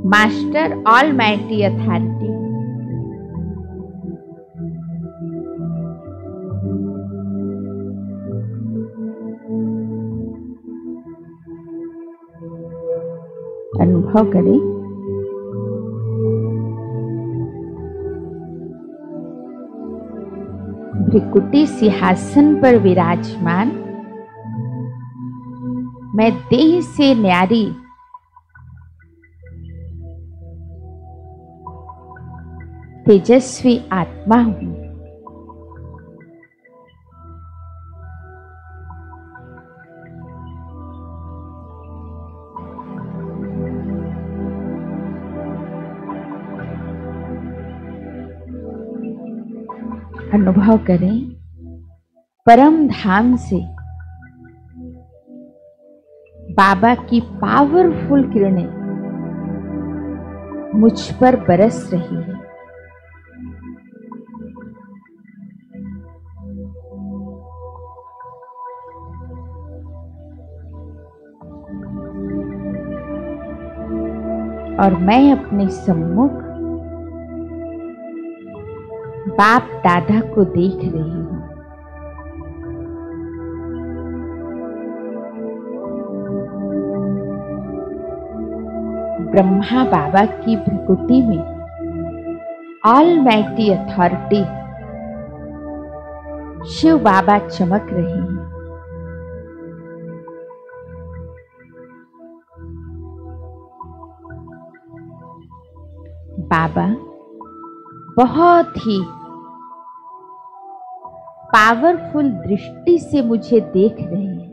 Master Almighty Authority. अनुभव करें भृकुटी सिंहासन पर विराजमान, मैं देह से न्यारी तेजस्वी आत्मा हूं। अनुभव करें परम धाम से बाबा की पावरफुल किरणें मुझ पर बरस रही है। और मैं अपने सम्मुख बाप दादा को देख रही हूं। ब्रह्मा बाबा की भृकुटी में ऑलमाइटी अथॉरिटी शिव बाबा चमक रहे हैं। बाबा बहुत ही पावरफुल दृष्टि से मुझे देख रहे हैं।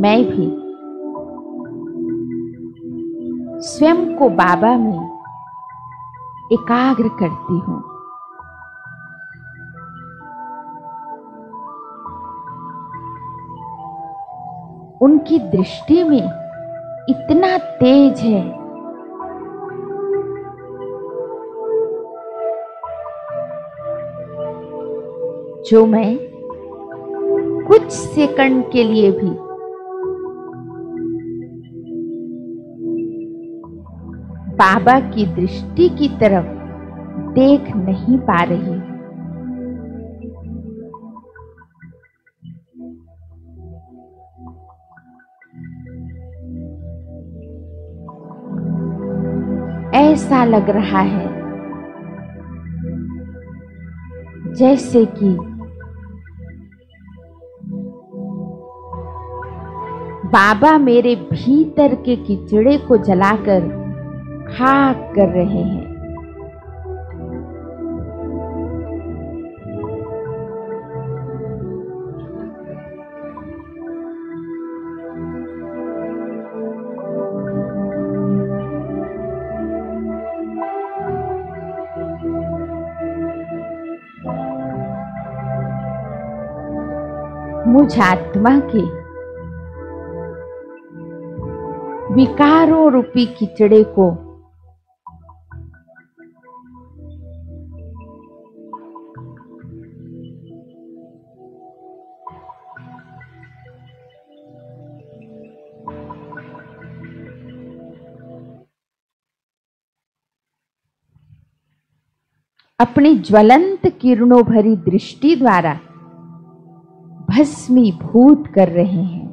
मैं भी स्वयं को बाबा में एकाग्र करती हूं। उनकी दृष्टि में इतना तेज है जो मैं कुछ सेकंड के लिए भी बाबा की दृष्टि की तरफ देख नहीं पा रही। ऐसा लग रहा है जैसे कि बाबा मेरे भीतर के कीचड़े को जलाकर खाक कर रहे हैं। मुझ आत्मा के विकारों रूपी कीचड़े को अपनी ज्वलंत किरणों भरी दृष्टि द्वारा भस्मीभूत कर रहे हैं।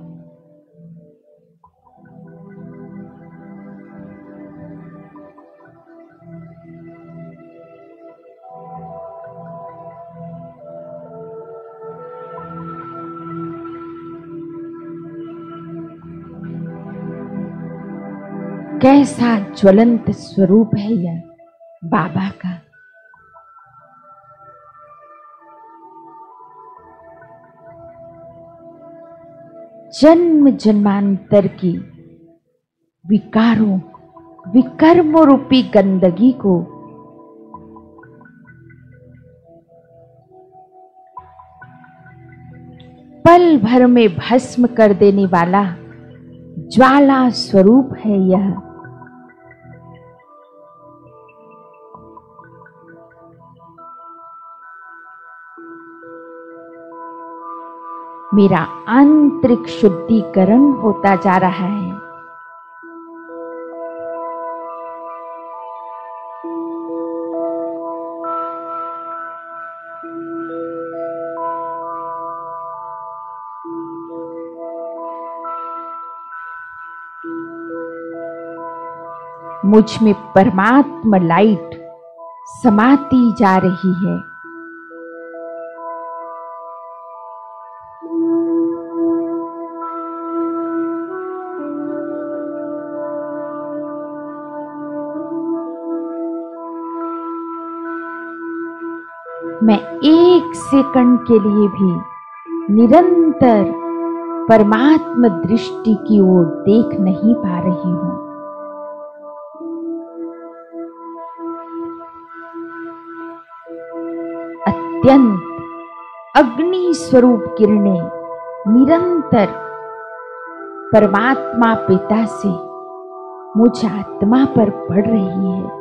कैसा ज्वलंत स्वरूप है यह बाबा का। जन्म जन्मांतर की विकारों विकर्मों रूपी गंदगी को पल भर में भस्म कर देने वाला ज्वाला स्वरूप है यह मेरा आंतरिक शुद्धिकरण होता जा रहा है। मुझ में परमात्मा लाइट समाती जा रही है। मैं एक सेकंड के लिए भी निरंतर परमात्मा दृष्टि की ओर देख नहीं पा रही हूं। अत्यंत अग्नि स्वरूप किरणें निरंतर परमात्मा पिता से मुझ आत्मा पर पड़ रही है।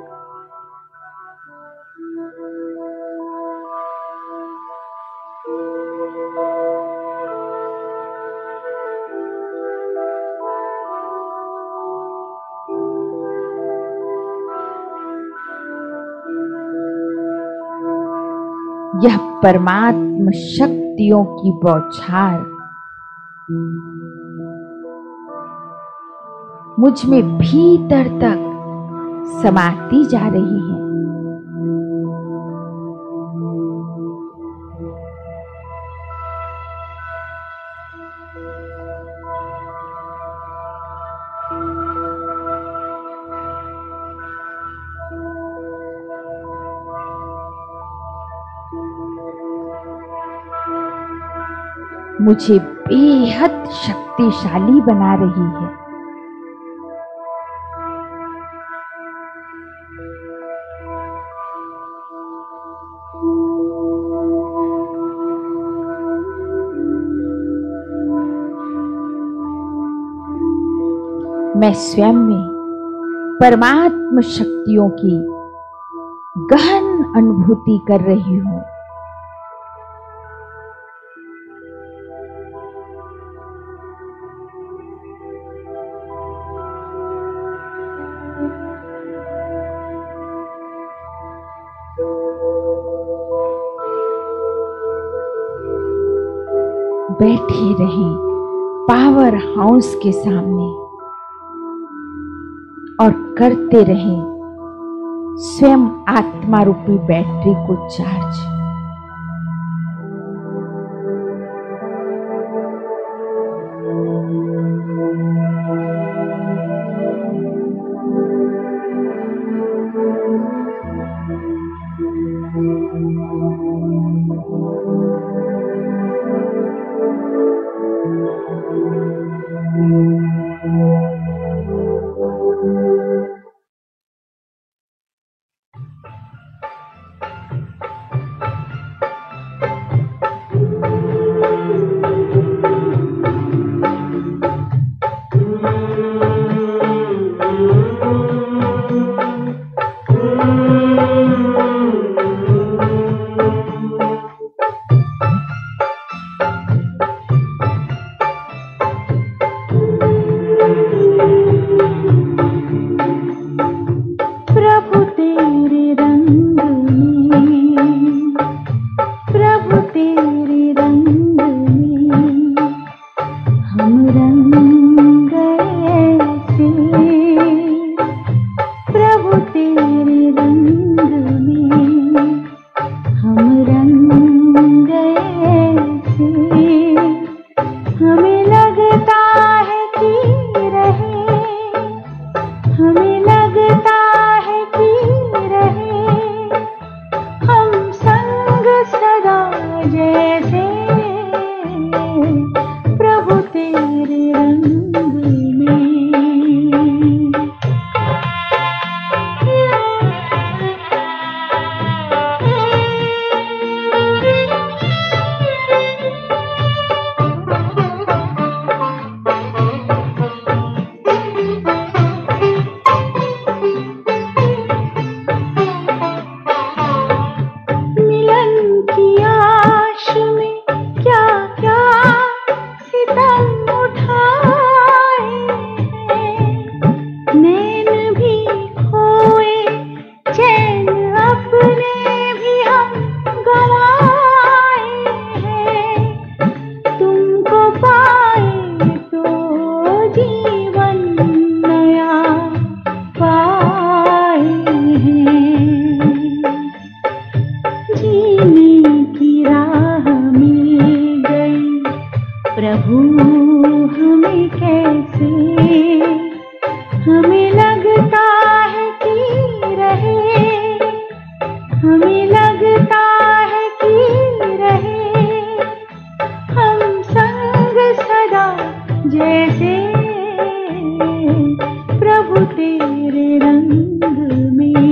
यह परमात्मा शक्तियों की बौछार मुझ में भीतर तक समाती जा रही है। मुझे बेहद शक्तिशाली बना रही है। मैं स्वयं में परमात्मा शक्तियों की गहन अनुभूति कर रही हूं। बैठे रहें पावर हाउस के सामने और करते रहें स्वयं आत्मा रूपी बैटरी को चार्ज। हमें लगता है कि रहे, हमें लगता है कि रहे हम संग सदा, जैसे प्रभु तेरे रंग में।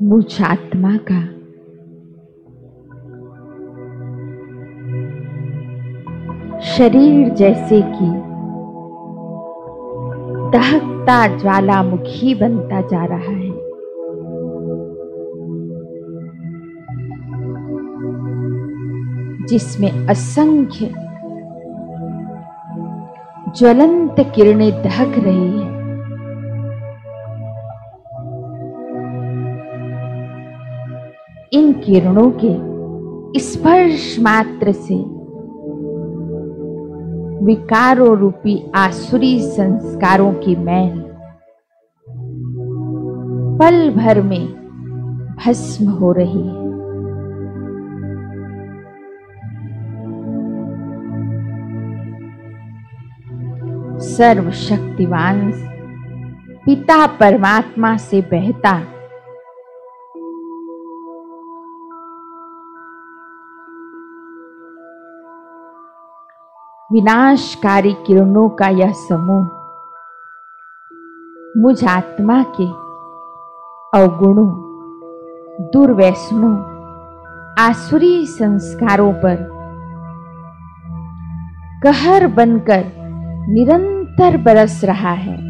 मुझ आत्मा का शरीर जैसे कि दहकता ज्वालामुखी बनता जा रहा है। जिसमें असंख्य ज्वलंत किरणें दहक रही हैं। इन किरणों के स्पर्श मात्र से विकारों रूपी आसुरी संस्कारों की मैल पल भर में भस्म हो रही है। सर्वशक्तिवान पिता परमात्मा से बहता विनाशकारी किरणों का यह समूह मुझ आत्मा के अवगुणों, दुर्व्यसनों, आसुरी संस्कारों पर कहर बनकर निरंतर बरस रहा है।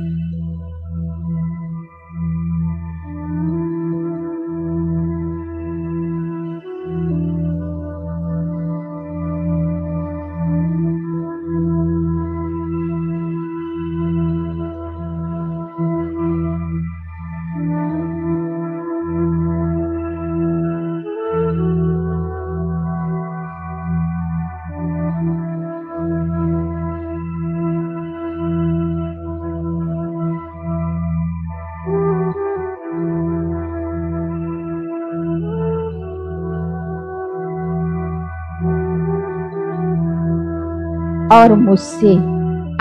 और मुझसे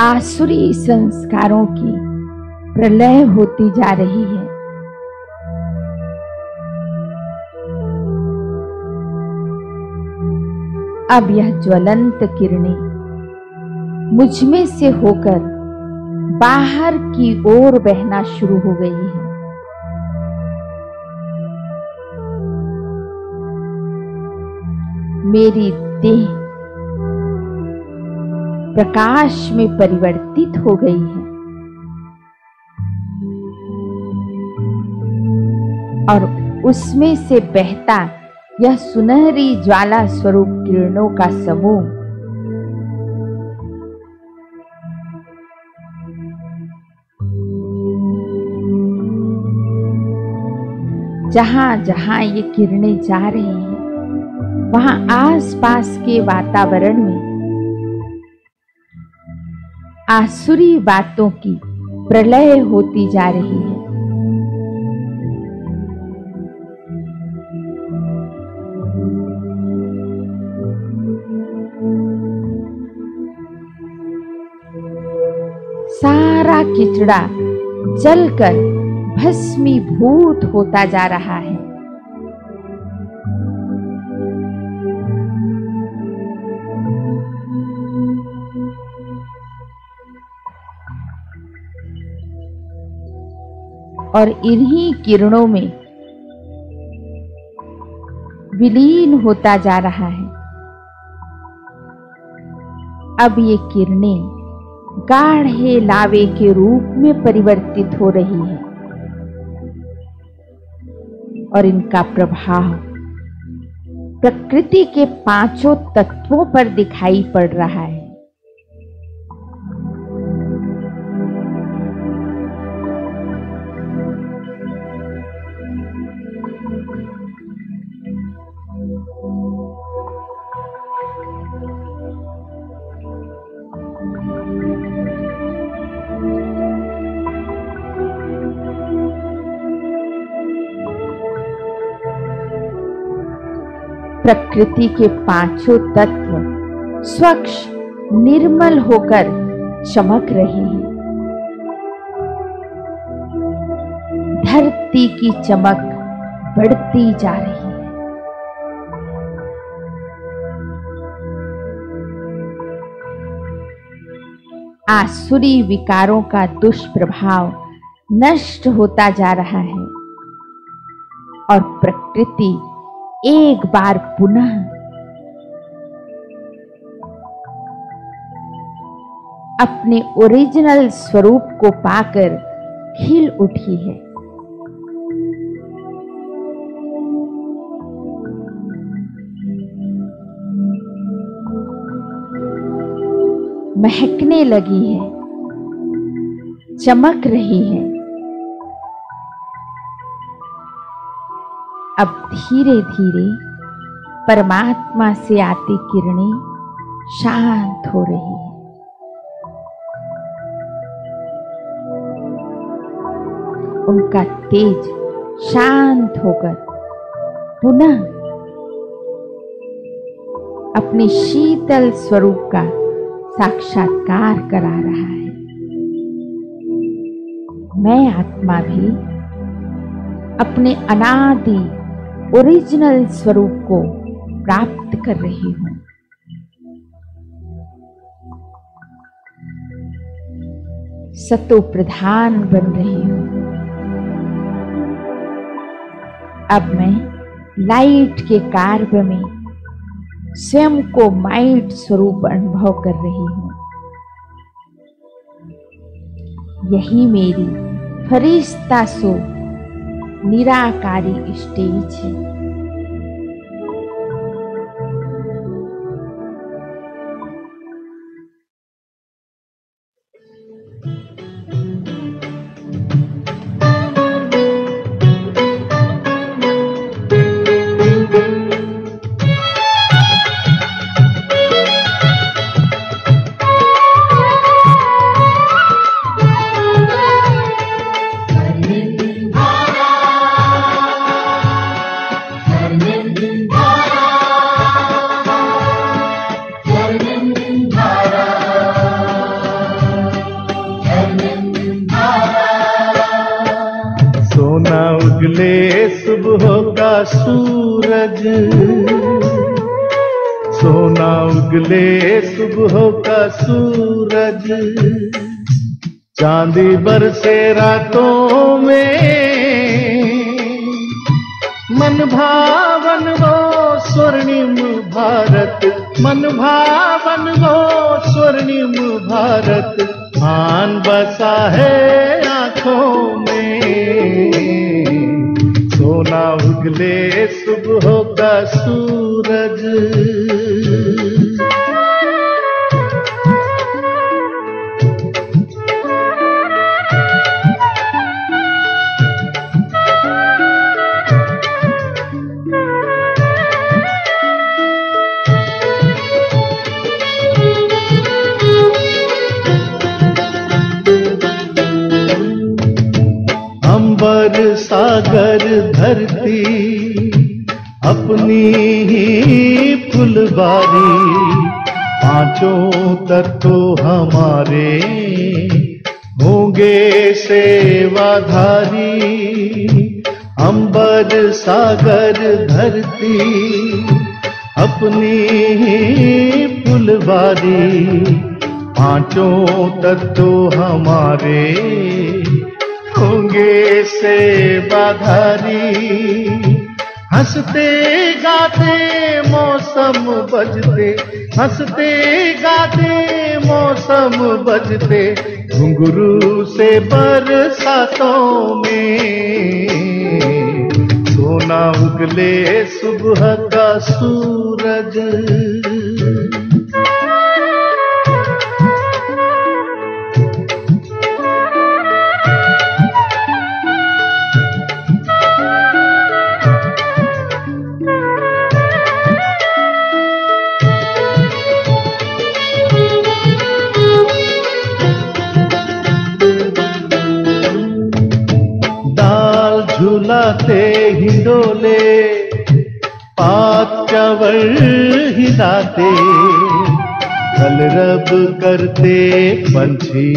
आसुरी संस्कारों की प्रलय होती जा रही है। अब यह ज्वलंत किरणें मुझ में से होकर बाहर की ओर बहना शुरू हो गई है। मेरी देह प्रकाश में परिवर्तित हो गई है और उसमें से बहता यह सुनहरी ज्वाला स्वरूप किरणों का समूह जहां जहां ये किरणें जा रही हैं, वहां आसपास के वातावरण में आसुरी बातों की प्रलय होती जा रही है। सारा किचड़ा जलकर भस्मीभूत होता जा रहा है। और इन्हीं किरणों में विलीन होता जा रहा है। अब ये किरणें गाढ़े लावे के रूप में परिवर्तित हो रही है और इनका प्रभाव प्रकृति के पांचों तत्वों पर दिखाई पड़ रहा है। प्रकृति के पांचों तत्व स्वच्छ निर्मल होकर चमक रहे हैं। धरती की चमक बढ़ती जा रही है। आसुरी विकारों का दुष्प्रभाव नष्ट होता जा रहा है और प्रकृति एक बार पुनः अपने ओरिजिनल स्वरूप को पाकर खिल उठी है। महकने लगी है, चमक रही है। अब धीरे धीरे परमात्मा से आती किरणें शांत हो रही है। उनका तेज शांत होकर पुनः अपने शीतल स्वरूप का साक्षात्कार करा रहा है। मैं आत्मा भी अपने अनादि ओरिजिनल स्वरूप को प्राप्त कर रही हूं। सतो प्रधान बन रही हूं। अब मैं लाइट के कार्य में स्वयं को माइट स्वरूप अनुभव कर रही हूं। यही मेरी फरिश्ता सो निराकारी स्टेज है। उगले सुबह का सूरज, सोना उगले सुबह का सूरज, चांदी बरसे रातों में, मन भावन वो स्वर्णिम भारत, मन भावन वो स्वर्णिम भारत, आन बसा है आंखों में। सोना उगले सुबह का सूरज, अंबर सागर धरती अपनी ही फुलबारी, पांचों तत्व हमारे होंगे सेवाधारी। अंबर सागर धरती अपनी ही फुलबारी, पांचों तत्व हमारे होंगे सेवाधारी। हंसते गाते मौसम बजते, हंसते गाते मौसम बजते, घुंघरू से बरसातों में। सोना उगले सुबह का सूरज, झुलाते हिंडोले, पात चवर हिलाते, कलरब करते पंछी,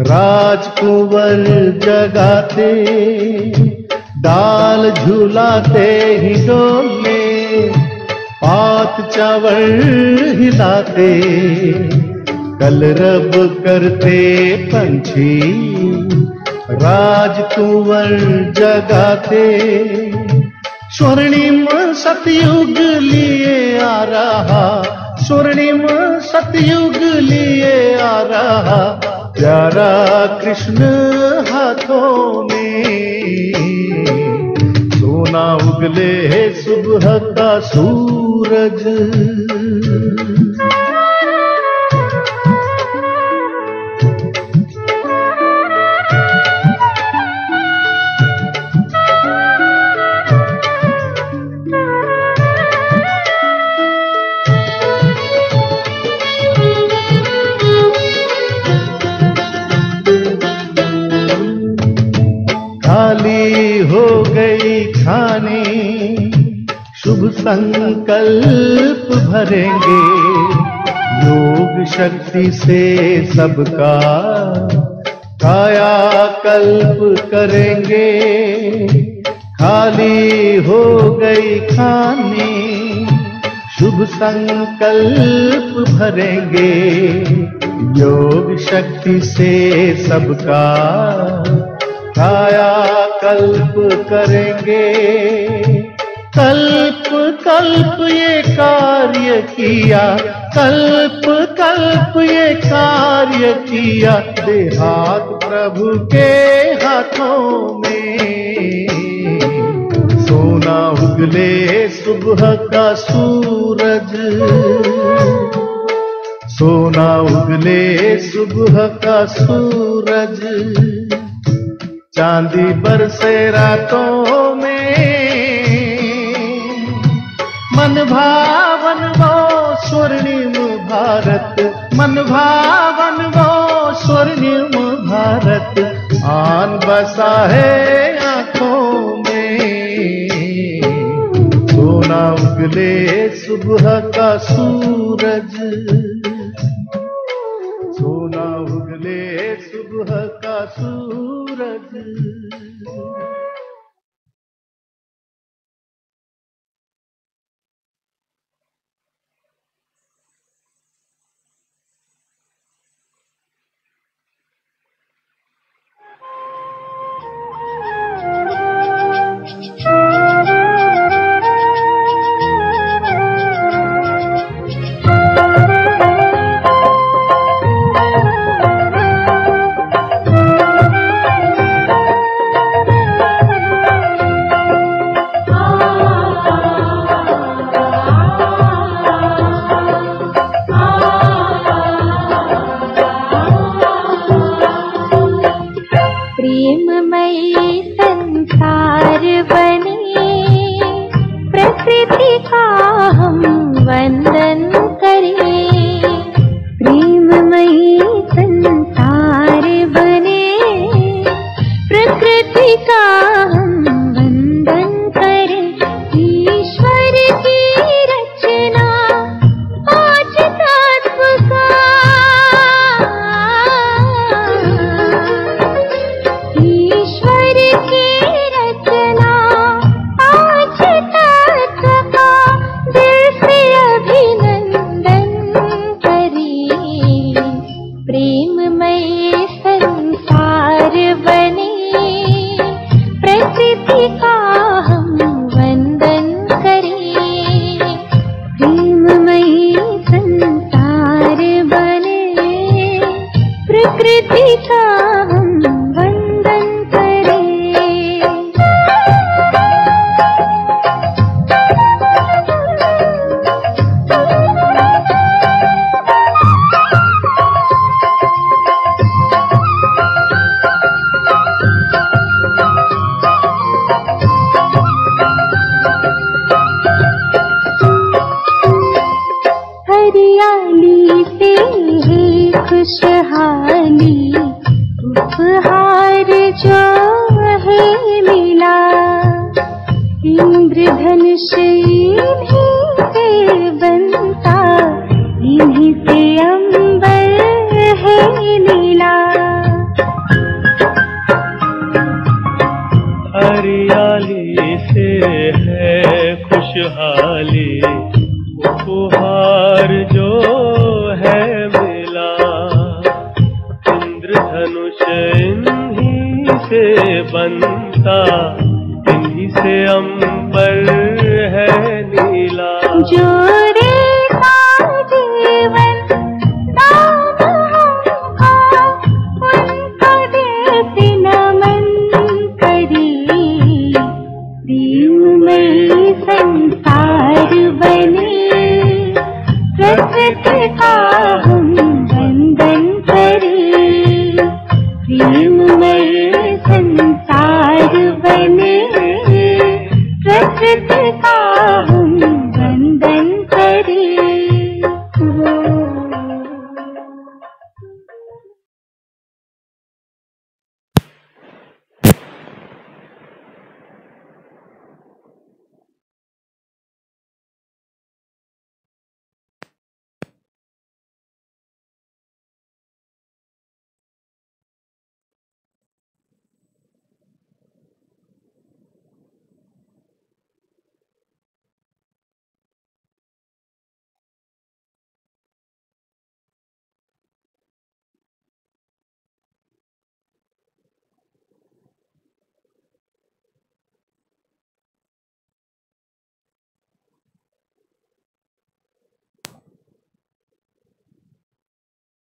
राजकुंवर जगाते, डाल झुलाते ही डोले, पात चवर हिलाते, कलरब करते पंछी, राजकुंवर जगाते। स्वर्णिम सतयुग लिए आ रहा, स्वर्णिम सतयुग लिए आ रहा, प्यारा कृष्ण हाथों में। सोना उगले है सुबह का सूरज, खाली हो गई खाने, शुभ संकल्प भरेंगे, योग शक्ति से सबका कायाकल्प करेंगे। खाली हो गई खाने, शुभ संकल्प भरेंगे, योग शक्ति से सबका काया कल्प करेंगे। कल्प कल्प ये कार्य किया, कल्प कल्प ये कार्य किया, देहात प्रभु के हाथों में। सोना उगले सुबह का सूरज, सोना उगले सुबह का सूरज, चांदी बरसे रातों में। मन भावन वो स्वर्णिम भारत, मन भावन वो स्वर्णिम भारत, आन बसा है आंखों में। सोना उगले सुबह का सूरज, सोना उगले सुबह का सूरज। इन्हीं से बनता, इन्हीं से अंबर है नीला। हरियाली से है खुशहाली, उपहार जो है मिला। इंद्रधनुष इन्हीं से बनता, इन्हीं से अंबर